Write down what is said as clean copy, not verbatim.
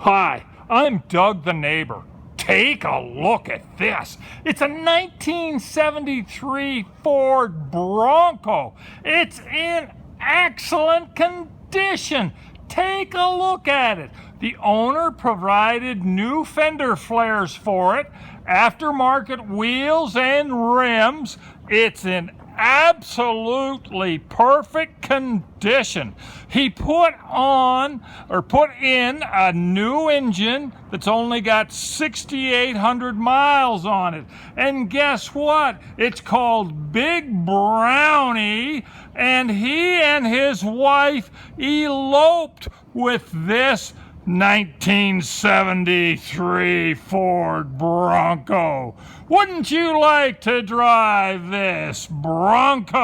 Hi, I'm Doug the neighbor. Take a look at this. It's a 1973 Ford Bronco. It's in excellent condition. Take a look at it. The owner provided new fender flares for it, aftermarket wheels and rims. It's in absolutely perfect condition. He put in a new engine that's only got 6,800 miles on it. And guess what? It's called Big Brownie, and he and his wife eloped with this 1973 Ford Bronco. Wouldn't you like to drive this Bronco?